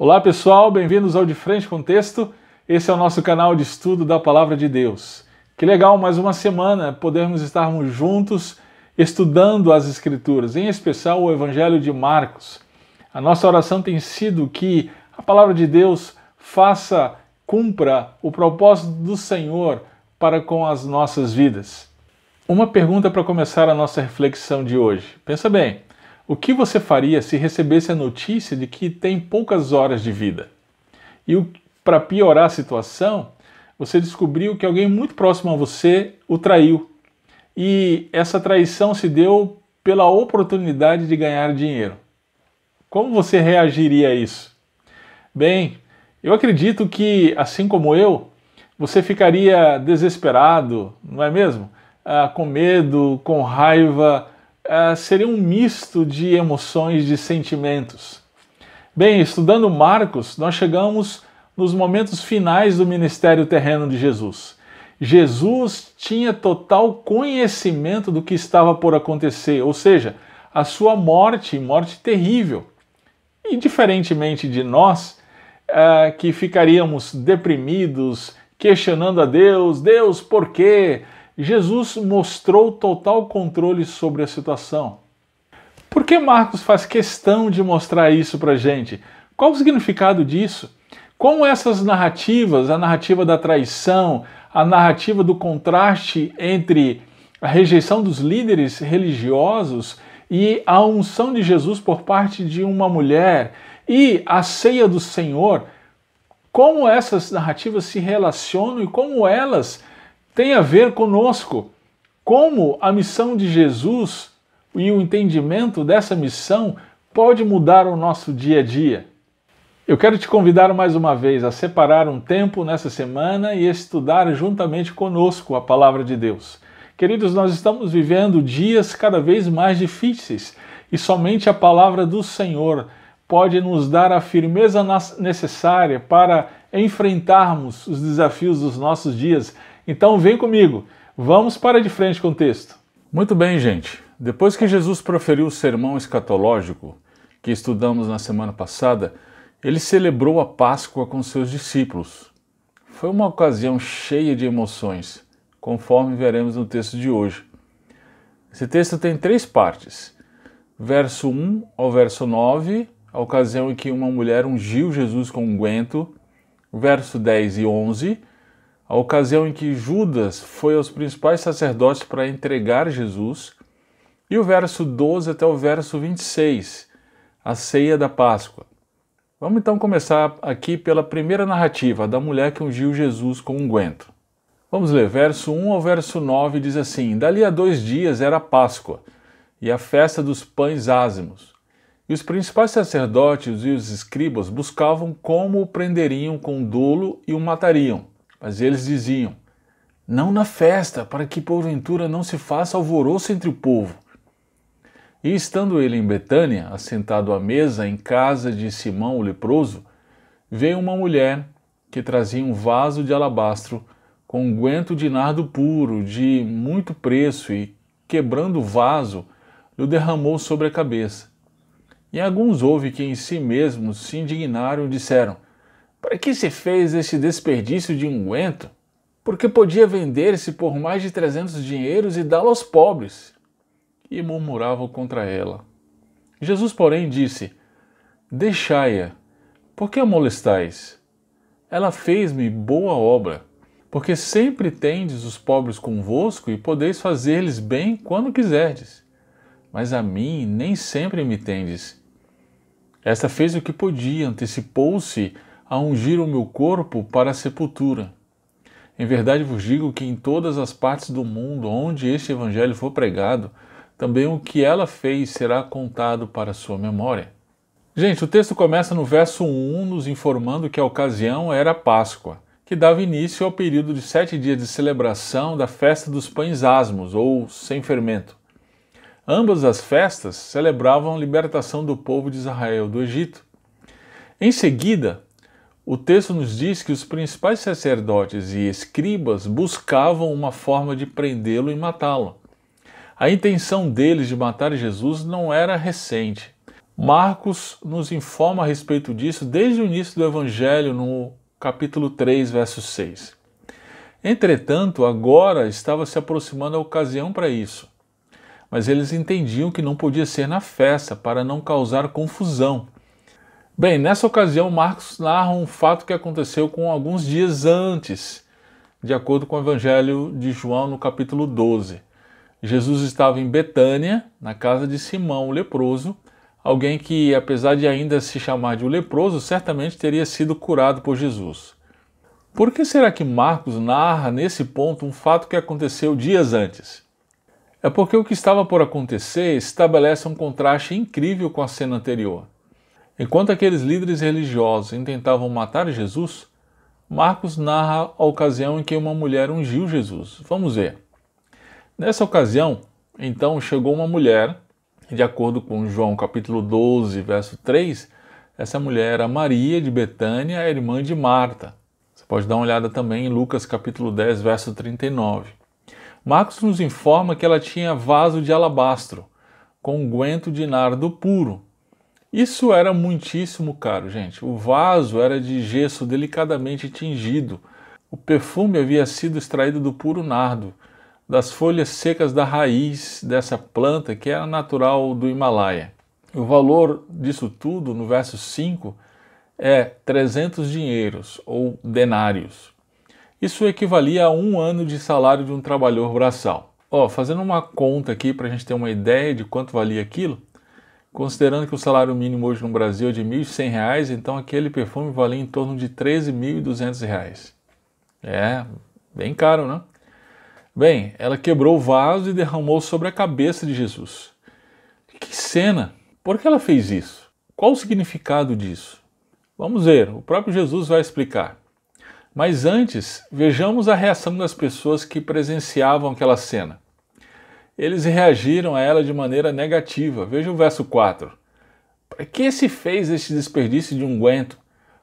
Olá pessoal, bem-vindos ao De Frente com Texto. Esse é o nosso canal de estudo da Palavra de Deus. Que legal, mais uma semana podermos estarmos juntos estudando as Escrituras, em especial o Evangelho de Marcos. A nossa oração tem sido que a Palavra de Deus cumpra o propósito do Senhor para com as nossas vidas. Uma pergunta para começar a nossa reflexão de hoje. Pensa bem. O que você faria se recebesse a notícia de que tem poucas horas de vida? E para piorar a situação, você descobriu que alguém muito próximo a você o traiu. E essa traição se deu pela oportunidade de ganhar dinheiro. Como você reagiria a isso? Bem, eu acredito que, assim como eu, você ficaria desesperado, não é mesmo? Com medo, com raiva. Seria um misto de emoções, de sentimentos. Bem, estudando Marcos, nós chegamos nos momentos finais do ministério terreno de Jesus. Jesus tinha total conhecimento do que estava por acontecer, ou seja, a sua morte terrível. E diferentemente de nós, que ficaríamos deprimidos, questionando a Deus, Deus, por quê? Jesus mostrou total controle sobre a situação. Por que Marcos faz questão de mostrar isso para a gente? Qual o significado disso? Como essas narrativas, a narrativa da traição, a narrativa do contraste entre a rejeição dos líderes religiosos e a unção de Jesus por parte de uma mulher e a ceia do Senhor, como essas narrativas se relacionam e como elas tem a ver conosco, como a missão de Jesus e o entendimento dessa missão pode mudar o nosso dia a dia. Eu quero te convidar mais uma vez a separar um tempo nessa semana e estudar juntamente conosco a Palavra de Deus. Queridos, nós estamos vivendo dias cada vez mais difíceis e somente a Palavra do Senhor pode nos dar a firmeza necessária para enfrentarmos os desafios dos nossos dias. Então vem comigo, vamos para De Frente com o Texto. Muito bem, gente. Depois que Jesus proferiu o sermão escatológico, que estudamos na semana passada, ele celebrou a Páscoa com seus discípulos. Foi uma ocasião cheia de emoções, conforme veremos no texto de hoje. Esse texto tem 3 partes. Verso 1 ao verso 9, a ocasião em que uma mulher ungiu Jesus com unguento. Verso 10 e 11, a ocasião em que Judas foi aos principais sacerdotes para entregar Jesus, e o verso 12 até o verso 26, a ceia da Páscoa. Vamos então começar aqui pela primeira narrativa, da mulher que ungiu Jesus com unguento. Vamos ler, verso 1 ao verso 9 diz assim: Dali a 2 dias era a Páscoa, e a festa dos pães ázimos. E os principais sacerdotes e os escribas buscavam como o prenderiam com dolo e o matariam. Mas eles diziam, não na festa, para que porventura não se faça alvoroço entre o povo. E estando ele em Betânia, assentado à mesa em casa de Simão o leproso, veio uma mulher que trazia um vaso de alabastro com unguento de nardo puro, de muito preço, e, quebrando o vaso, lhe derramou sobre a cabeça. E alguns houve que em si mesmos se indignaram e disseram, para que se fez este desperdício de unguento? Porque podia vender-se por mais de 300 dinheiros e dá-lo aos pobres. E murmuravam contra ela. Jesus, porém, disse, deixai-a, por que a molestais? Ela fez-me boa obra, porque sempre tendes os pobres convosco e podeis fazer-lhes bem quando quiserdes. Mas a mim nem sempre me tendes. Esta fez o que podia, antecipou-se a ungir o meu corpo para a sepultura. Em verdade vos digo que em todas as partes do mundo onde este evangelho for pregado, também o que ela fez será contado para a sua memória. Gente, o texto começa no verso 1, nos informando que a ocasião era a Páscoa, que dava início ao período de 7 dias de celebração da festa dos pães ázimos, ou sem fermento. Ambas as festas celebravam a libertação do povo de Israel do Egito. Em seguida, o texto nos diz que os principais sacerdotes e escribas buscavam uma forma de prendê-lo e matá-lo. A intenção deles de matar Jesus não era recente. Marcos nos informa a respeito disso desde o início do Evangelho, no capítulo 3, verso 6. Entretanto, agora estava se aproximando a ocasião para isso, mas eles entendiam que não podia ser na festa, para não causar confusão. Bem, nessa ocasião, Marcos narra um fato que aconteceu com alguns dias antes, de acordo com o Evangelho de João, no capítulo 12. Jesus estava em Betânia, na casa de Simão, o leproso, alguém que, apesar de ainda se chamar de o leproso, certamente teria sido curado por Jesus. Por que será que Marcos narra nesse ponto um fato que aconteceu dias antes? É porque o que estava por acontecer estabelece um contraste incrível com a cena anterior. Enquanto aqueles líderes religiosos intentavam matar Jesus, Marcos narra a ocasião em que uma mulher ungiu Jesus. Vamos ver. Nessa ocasião, então, chegou uma mulher, e de acordo com João capítulo 12, verso 3, essa mulher era Maria de Betânia, a irmã de Marta. Você pode dar uma olhada também em Lucas capítulo 10, verso 39. Marcos nos informa que ela tinha vaso de alabastro, com unguento de nardo puro. Isso era muitíssimo caro, gente. O vaso era de gesso delicadamente tingido. O perfume havia sido extraído do puro nardo, das folhas secas da raiz dessa planta que era natural do Himalaia. O valor disso tudo, no verso 5, é 300 dinheiros, ou denários. Isso equivalia a 1 ano de salário de um trabalhador braçal. Fazendo uma conta aqui para a gente ter uma ideia de quanto valia aquilo, considerando que o salário mínimo hoje no Brasil é de R$ 1.100, então aquele perfume valia em torno de R$ 13.200. É, bem caro, né? Bem, ela quebrou o vaso e derramou sobre a cabeça de Jesus. Que cena! Por que ela fez isso? Qual o significado disso? Vamos ver, o próprio Jesus vai explicar. Mas antes, vejamos a reação das pessoas que presenciavam aquela cena. Eles reagiram a ela de maneira negativa. Veja o verso 4. Para que se fez este desperdício de unguento?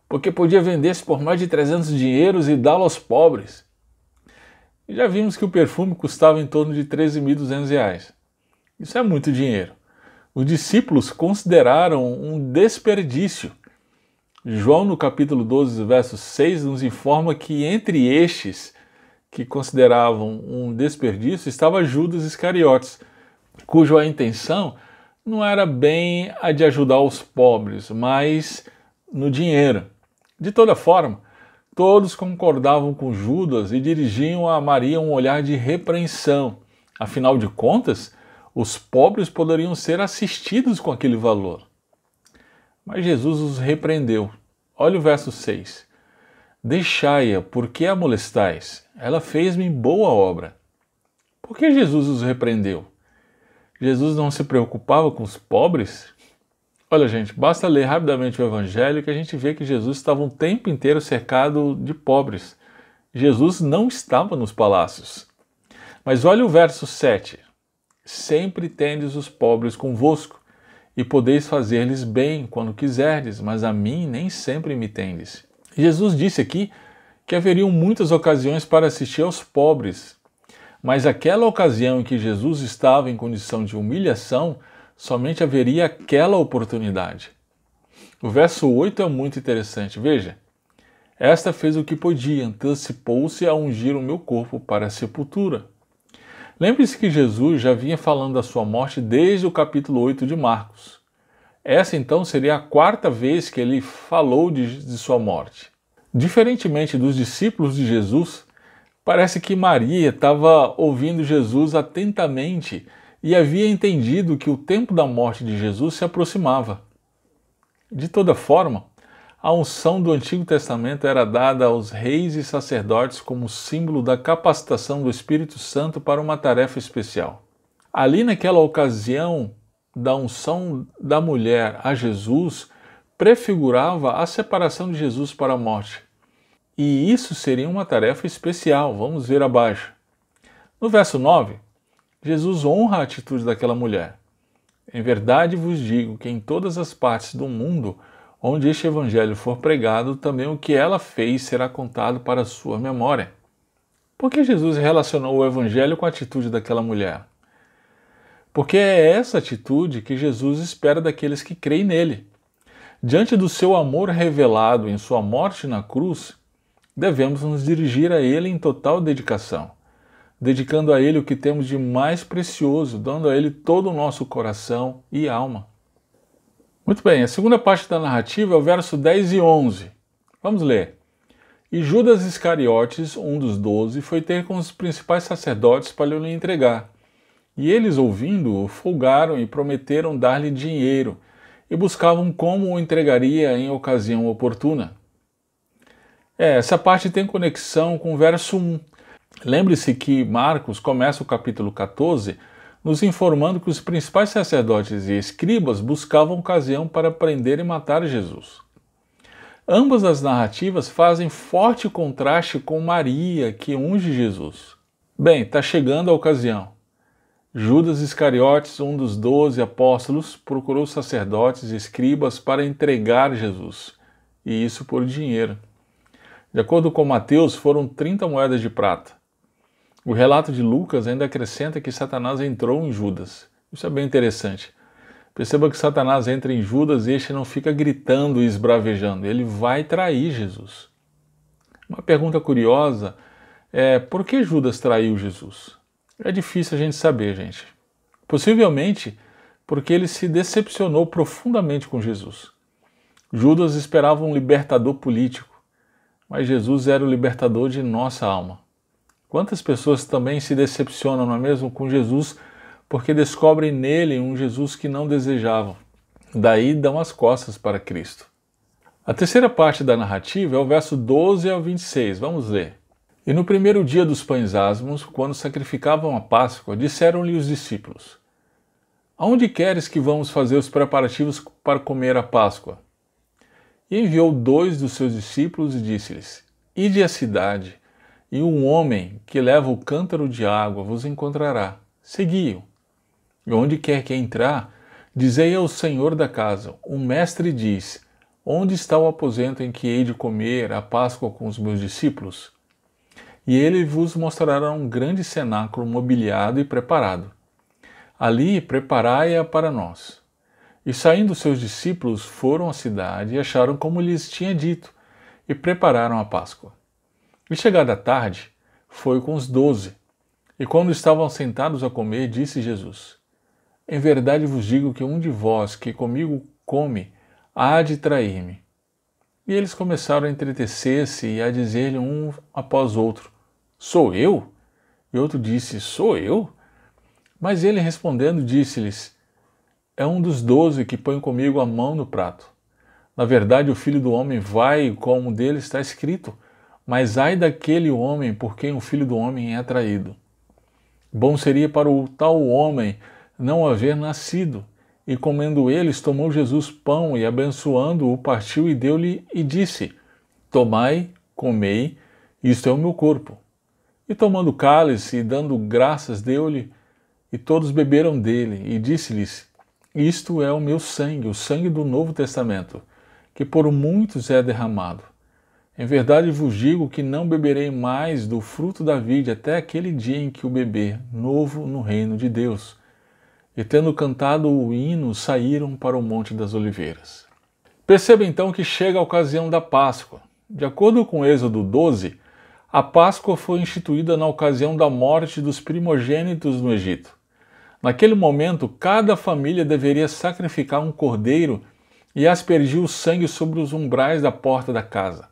Porque podia vender-se por mais de 300 dinheiros e dá-lo aos pobres. E já vimos que o perfume custava em torno de R$ 13.200. Isso é muito dinheiro. Os discípulos consideraram um desperdício. João, no capítulo 12, verso 6, nos informa que entre estes que consideravam um desperdício estava Judas Iscariotes, cuja intenção não era bem a de ajudar os pobres, mas no dinheiro. De toda forma, todos concordavam com Judas e dirigiam a Maria um olhar de repreensão. Afinal de contas, os pobres poderiam ser assistidos com aquele valor. Mas Jesus os repreendeu. Olha o verso 6. Deixai-a, porque a molestais? Ela fez-me boa obra. Por que Jesus os repreendeu? Jesus não se preocupava com os pobres? Olha, gente, basta ler rapidamente o Evangelho que a gente vê que Jesus estava um tempo inteiro cercado de pobres. Jesus não estava nos palácios. Mas olha o verso 7. Sempre tendes os pobres convosco, e podeis fazer-lhes bem quando quiserdes, mas a mim nem sempre me tendes. Jesus disse aqui que haveriam muitas ocasiões para assistir aos pobres, mas aquela ocasião em que Jesus estava em condição de humilhação, somente haveria aquela oportunidade. O verso 8 é muito interessante, veja. Esta fez o que podia, antecipou-se a ungir o meu corpo para a sepultura. Lembre-se que Jesus já vinha falando da sua morte desde o capítulo 8 de Marcos. Essa então seria a 4ª vez que ele falou de sua morte. Diferentemente dos discípulos de Jesus, parece que Maria estava ouvindo Jesus atentamente e havia entendido que o tempo da morte de Jesus se aproximava. De toda forma, a unção do Antigo Testamento era dada aos reis e sacerdotes como símbolo da capacitação do Espírito Santo para uma tarefa especial. Ali naquela ocasião da unção da mulher a Jesus, prefigurava a separação de Jesus para a morte. E isso seria uma tarefa especial, vamos ver abaixo. No verso 9, Jesus honra a atitude daquela mulher. Em verdade vos digo que em todas as partes do mundo onde este evangelho for pregado, também o que ela fez será contado para a sua memória. Por que Jesus relacionou o evangelho com a atitude daquela mulher? porque é essa atitude que Jesus espera daqueles que creem nele. Diante do seu amor revelado em sua morte na cruz, devemos nos dirigir a ele em total dedicação, dedicando a ele o que temos de mais precioso, dando a ele todo o nosso coração e alma. Muito bem, a segunda parte da narrativa é o verso 10 e 11. Vamos ler. E Judas Iscariotes, um dos 12, foi ter com os principais sacerdotes para lhe entregar. E eles, ouvindo-o, folgaram e prometeram dar-lhe dinheiro, e buscavam como o entregaria em ocasião oportuna. Essa parte tem conexão com o verso 1. Lembre-se que Marcos começa o capítulo 14 nos informando que os principais sacerdotes e escribas buscavam ocasião para prender e matar Jesus. Ambas as narrativas fazem forte contraste com Maria, que unge Jesus. Bem, está chegando a ocasião. Judas Iscariotes, um dos 12 apóstolos, procurou sacerdotes e escribas para entregar Jesus, e isso por dinheiro. De acordo com Mateus, foram 30 moedas de prata. O relato de Lucas ainda acrescenta que Satanás entrou em Judas. Isso é bem interessante. Perceba que Satanás entra em Judas e este não fica gritando e esbravejando. Ele vai trair Jesus. Uma pergunta curiosa é: por que Judas traiu Jesus? É difícil a gente saber, gente. Possivelmente porque ele se decepcionou profundamente com Jesus. Judas esperava um libertador político, mas Jesus era o libertador de nossa alma. Quantas pessoas também se decepcionam, não é mesmo, com Jesus, porque descobrem nele um Jesus que não desejavam. Daí dão as costas para Cristo. A terceira parte da narrativa é o verso 12 ao 26. Vamos ler. E no primeiro dia dos pães asmos, quando sacrificavam a Páscoa, disseram-lhe os discípulos: Aonde queres que vamos fazer os preparativos para comer a Páscoa? E enviou 2 dos seus discípulos e disse-lhes: Ide à cidade, e um homem que leva o cântaro de água vos encontrará. Segui-o. E onde quer que entrar, dizei ao senhor da casa: O mestre diz: Onde está o aposento em que hei de comer a Páscoa com os meus discípulos? E ele vos mostrará um grande cenáculo mobiliado e preparado. Ali preparai-a para nós. E saindo seus discípulos, foram à cidade e acharam como lhes tinha dito, e prepararam a Páscoa. E chegada a tarde, foi com os 12. E quando estavam sentados a comer, disse Jesus: Em verdade vos digo que um de vós que comigo come, há de trair-me. E eles começaram a entretecer-se e a dizer-lhe um após outro: Sou eu? E outro disse: Sou eu? Mas ele respondendo disse-lhes: É um dos 12 que põe comigo a mão no prato. Na verdade, o Filho do Homem vai como dele está escrito, mas ai daquele homem por quem o Filho do Homem é traído. Bom seria para o tal homem não haver nascido. E comendo eles, tomou Jesus pão e, abençoando-o, partiu e deu-lhe e disse: Tomai, comei, isto é o meu corpo. E tomando o cálice e dando graças, deu-lhe, e todos beberam dele, e disse-lhes: Isto é o meu sangue, o sangue do Novo Testamento, que por muitos é derramado. Em verdade vos digo que não beberei mais do fruto da vide até aquele dia em que o beber, novo no reino de Deus. E tendo cantado o hino, saíram para o Monte das Oliveiras. Perceba então que chega a ocasião da Páscoa. De acordo com Êxodo 12, a Páscoa foi instituída na ocasião da morte dos primogênitos no Egito. Naquele momento, cada família deveria sacrificar um cordeiro e aspergir o sangue sobre os umbrais da porta da casa.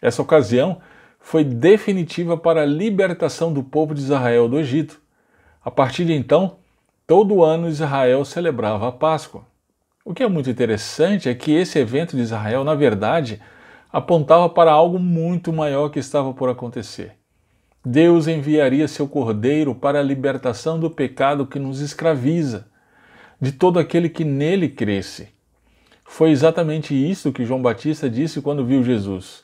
Essa ocasião foi definitiva para a libertação do povo de Israel do Egito. A partir de então, todo ano Israel celebrava a Páscoa. O que é muito interessante é que esse evento de Israel, na verdade, apontava para algo muito maior que estava por acontecer. Deus enviaria seu Cordeiro para a libertação do pecado que nos escraviza, de todo aquele que nele cresce. Foi exatamente isso que João Batista disse quando viu Jesus.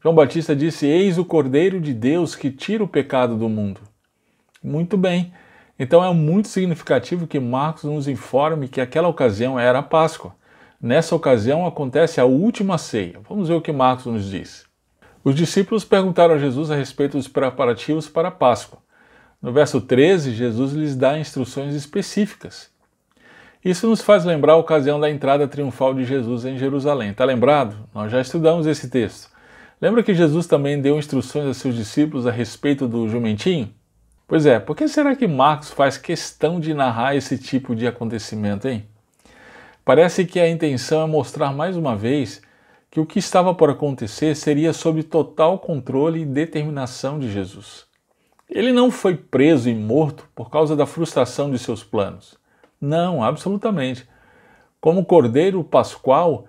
João Batista disse: Eis o Cordeiro de Deus que tira o pecado do mundo. Muito bem. Então é muito significativo que Marcos nos informe que aquela ocasião era a Páscoa. Nessa ocasião acontece a última ceia. Vamos ver o que Marcos nos diz. Os discípulos perguntaram a Jesus a respeito dos preparativos para a Páscoa. No verso 13, Jesus lhes dá instruções específicas. Isso nos faz lembrar a ocasião da entrada triunfal de Jesus em Jerusalém. Está lembrado? Nós já estudamos esse texto. Lembra que Jesus também deu instruções a seus discípulos a respeito do jumentinho? Pois é, por que será que Marcos faz questão de narrar esse tipo de acontecimento, hein? Parece que a intenção é mostrar mais uma vez que o que estava por acontecer seria sob total controle e determinação de Jesus. Ele não foi preso e morto por causa da frustração de seus planos. Não, absolutamente. Como Cordeiro Pascual,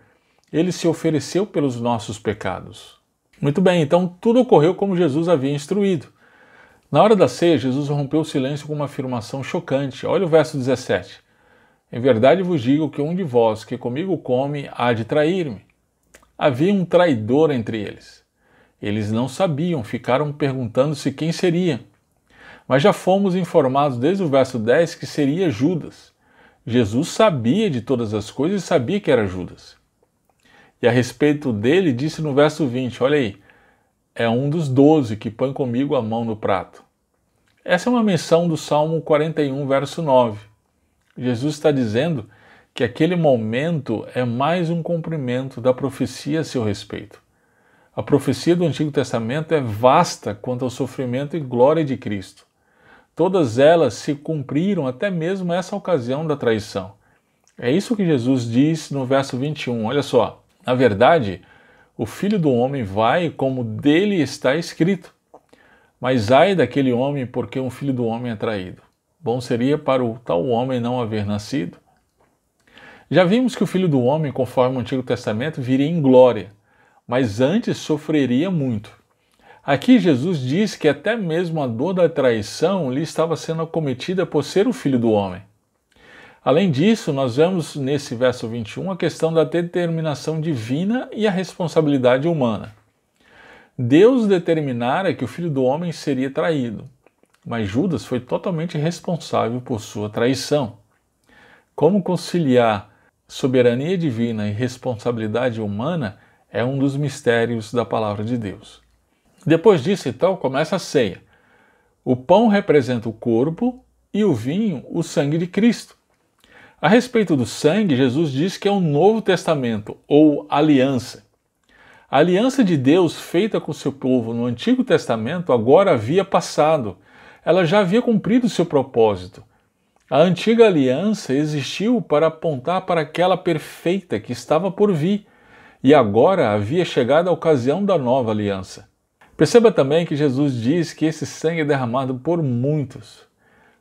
ele se ofereceu pelos nossos pecados. Muito bem, então tudo ocorreu como Jesus havia instruído. Na hora da ceia, Jesus rompeu o silêncio com uma afirmação chocante. Olha o verso 17. Em verdade vos digo que um de vós que comigo come há de trair-me. Havia um traidor entre eles. Eles não sabiam, ficaram perguntando-se quem seria. Mas já fomos informados desde o verso 10 que seria Judas. Jesus sabia de todas as coisas e sabia que era Judas. E a respeito dele disse no verso 20, olha aí, é um dos 12 que põe comigo a mão no prato. Essa é uma menção do Salmo 41, verso 9. Jesus está dizendo que aquele momento é mais um cumprimento da profecia a seu respeito. A profecia do Antigo Testamento é vasta quanto ao sofrimento e glória de Cristo. Todas elas se cumpriram até mesmo essa ocasião da traição. É isso que Jesus diz no verso 21, olha só. Na verdade, o Filho do Homem vai como dele está escrito. Mas ai daquele homem porque um filho do homem é traído. Bom seria para o tal homem não haver nascido. Já vimos que o Filho do Homem, conforme o Antigo Testamento, viria em glória, mas antes sofreria muito. Aqui Jesus diz que até mesmo a dor da traição lhe estava sendo acometida por ser o Filho do Homem. Além disso, nós vemos nesse verso 21 a questão da determinação divina e a responsabilidade humana. Deus determinara que o Filho do Homem seria traído, mas Judas foi totalmente responsável por sua traição. Como conciliar soberania divina e responsabilidade humana é um dos mistérios da palavra de Deus. Depois disso, então, começa a ceia. O pão representa o corpo e o vinho, o sangue de Cristo. A respeito do sangue, Jesus diz que é um novo testamento, ou aliança. A aliança de Deus feita com seu povo no Antigo Testamento agora havia passado. Ela já havia cumprido seu propósito. A antiga aliança existiu para apontar para aquela perfeita que estava por vir, e agora havia chegado a ocasião da nova aliança. Perceba também que Jesus diz que esse sangue é derramado por muitos.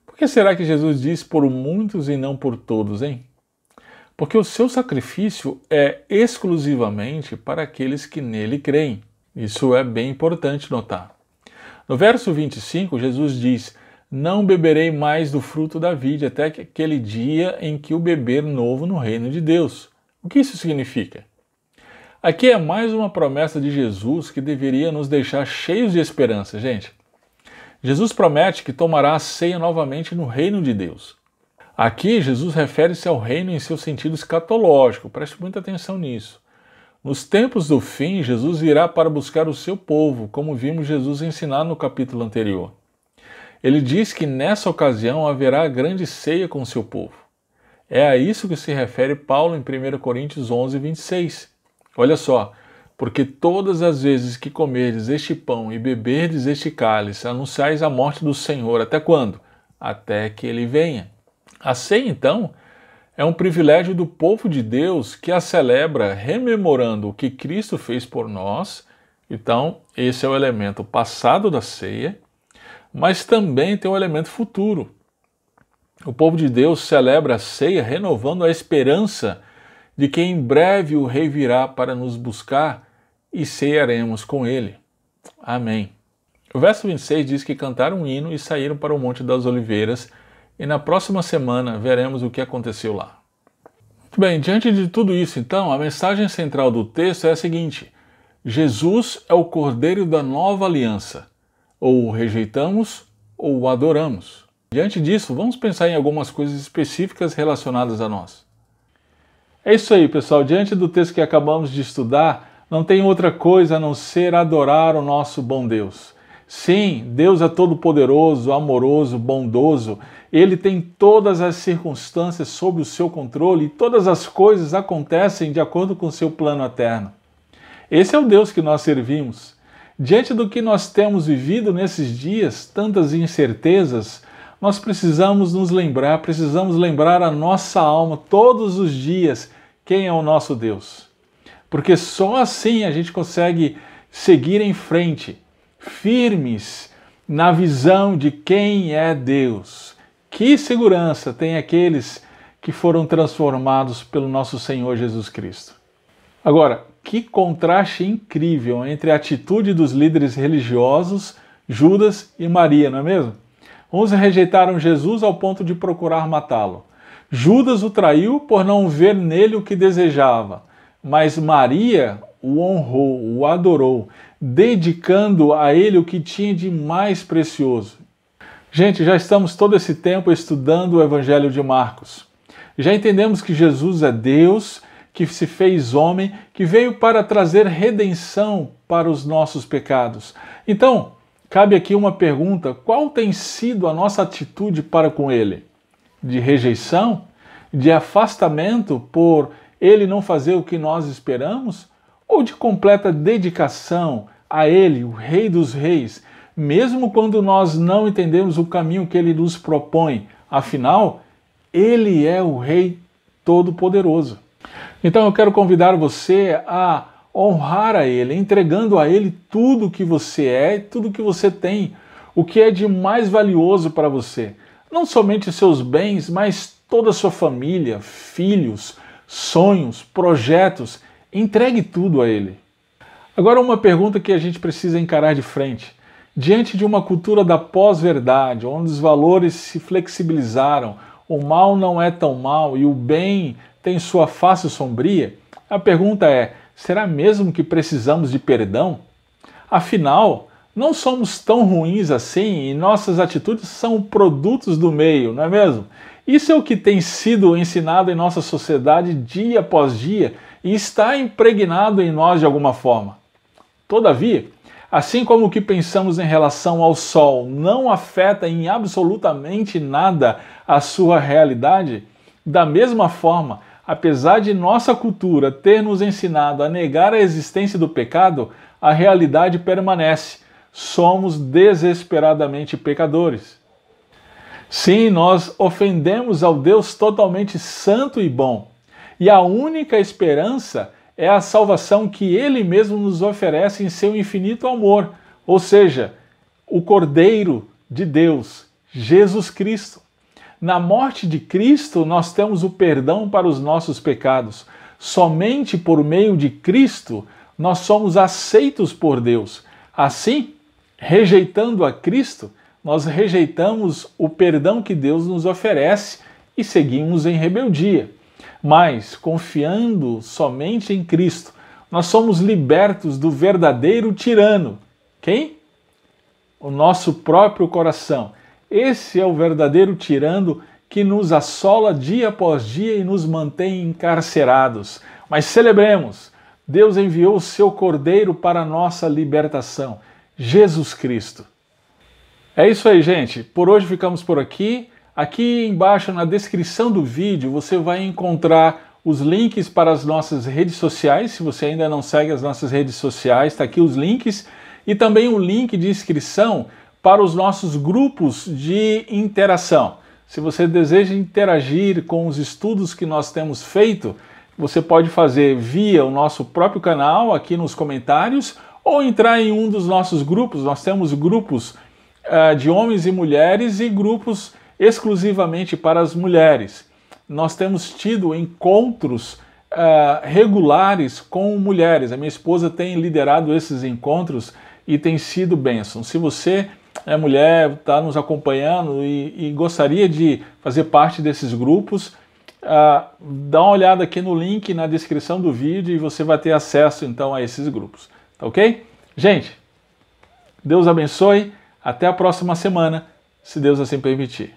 Por que será que Jesus diz por muitos e não por todos, hein? Porque o seu sacrifício é exclusivamente para aqueles que nele creem. Isso é bem importante notar. No verso 25, Jesus diz, não beberei mais do fruto da vide até aquele dia em que o beber novo no reino de Deus. O que isso significa? Aqui é mais uma promessa de Jesus que deveria nos deixar cheios de esperança, gente. Jesus promete que tomará a ceia novamente no reino de Deus. Aqui, Jesus refere-se ao reino em seu sentido escatológico, preste muita atenção nisso. Nos tempos do fim, Jesus virá para buscar o seu povo, como vimos Jesus ensinar no capítulo anterior. Ele diz que nessa ocasião haverá grande ceia com o seu povo. É a isso que se refere Paulo em 1 Coríntios 11, 26. Olha só, porque todas as vezes que comerdes este pão e beberdes este cálice, anunciais a morte do Senhor, até quando? Até que ele venha. A ceia, então, é um privilégio do povo de Deus que a celebra rememorando o que Cristo fez por nós. Então, esse é o elemento passado da ceia, mas também tem o elemento futuro. O povo de Deus celebra a ceia renovando a esperança de que em breve o Rei virá para nos buscar e cearemos com ele. Amém. O verso 26 diz que cantaram um hino e saíram para o Monte das Oliveiras, e na próxima semana veremos o que aconteceu lá. Muito bem, diante de tudo isso, então, a mensagem central do texto é a seguinte: Jesus é o Cordeiro da nova aliança. Ou o rejeitamos ou o adoramos. Diante disso, vamos pensar em algumas coisas específicas relacionadas a nós. É isso aí, pessoal. Diante do texto que acabamos de estudar, não tem outra coisa a não ser adorar o nosso bom Deus. Sim, Deus é todo-poderoso, amoroso, bondoso. Ele tem todas as circunstâncias sob o seu controle e todas as coisas acontecem de acordo com o seu plano eterno. Esse é o Deus que nós servimos. Diante do que nós temos vivido nesses dias, tantas incertezas, nós precisamos nos lembrar, precisamos lembrar a nossa alma todos os dias quem é o nosso Deus. Porque só assim a gente consegue seguir em frente, firmes na visão de quem é Deus. Que segurança tem aqueles que foram transformados pelo nosso Senhor Jesus Cristo. Agora, que contraste incrível entre a atitude dos líderes religiosos, Judas e Maria, não é mesmo? Uns rejeitaram Jesus ao ponto de procurar matá-lo. Judas o traiu por não ver nele o que desejava, mas Maria o honrou, o adorou, dedicando a ele o que tinha de mais precioso. Gente, já estamos todo esse tempo estudando o Evangelho de Marcos. Já entendemos que Jesus é Deus, que se fez homem, que veio para trazer redenção para os nossos pecados. Então, cabe aqui uma pergunta: qual tem sido a nossa atitude para com ele? De rejeição? De afastamento por ele não fazer o que nós esperamos? Ou de completa dedicação a ele, o Rei dos Reis, mesmo quando nós não entendemos o caminho que ele nos propõe? Afinal, ele é o Rei Todo-Poderoso. Então eu quero convidar você a honrar a ele, entregando a ele tudo o que você é e tudo o que você tem, o que é de mais valioso para você. Não somente os seus bens, mas toda a sua família, filhos, sonhos, projetos. Entregue tudo a ele. Agora uma pergunta que a gente precisa encarar de frente. Diante de uma cultura da pós-verdade, onde os valores se flexibilizaram, o mal não é tão mal e o bem tem sua face sombria, a pergunta é: será mesmo que precisamos de perdão? Afinal, não somos tão ruins assim e nossas atitudes são produtos do meio, não é mesmo? Isso é o que tem sido ensinado em nossa sociedade dia após dia e está impregnado em nós de alguma forma. Todavia, assim como o que pensamos em relação ao sol não afeta em absolutamente nada a sua realidade, da mesma forma, apesar de nossa cultura ter nos ensinado a negar a existência do pecado, a realidade permanece. Somos desesperadamente pecadores. Sim, nós ofendemos ao Deus totalmente santo e bom. E a única esperança é a salvação que Ele mesmo nos oferece em seu infinito amor, ou seja, o Cordeiro de Deus, Jesus Cristo. Na morte de Cristo, nós temos o perdão para os nossos pecados. Somente por meio de Cristo, nós somos aceitos por Deus. Assim, rejeitando a Cristo, nós rejeitamos o perdão que Deus nos oferece e seguimos em rebeldia. Mas, confiando somente em Cristo, nós somos libertos do verdadeiro tirano. Quem? O nosso próprio coração. Esse é o verdadeiro tirano que nos assola dia após dia e nos mantém encarcerados. Mas celebremos! Deus enviou o seu Cordeiro para a nossa libertação, Jesus Cristo. É isso aí, gente. Por hoje ficamos por aqui. Aqui embaixo na descrição do vídeo você vai encontrar os links para as nossas redes sociais. Se você ainda não segue as nossas redes sociais, está aqui os links. E também o link de inscrição para os nossos grupos de interação. Se você deseja interagir com os estudos que nós temos feito, você pode fazer via o nosso próprio canal, aqui nos comentários, ou entrar em um dos nossos grupos. Nós temos grupos de homens e mulheres e grupos exclusivamente para as mulheres. Nós temos tido encontros regulares com mulheres. A minha esposa tem liderado esses encontros e tem sido bênção. Se você é mulher, está nos acompanhando e gostaria de fazer parte desses grupos, dá uma olhada aqui no link na descrição do vídeo e você vai ter acesso então a esses grupos. Tá ok? Gente, Deus abençoe. Até a próxima semana, se Deus assim permitir.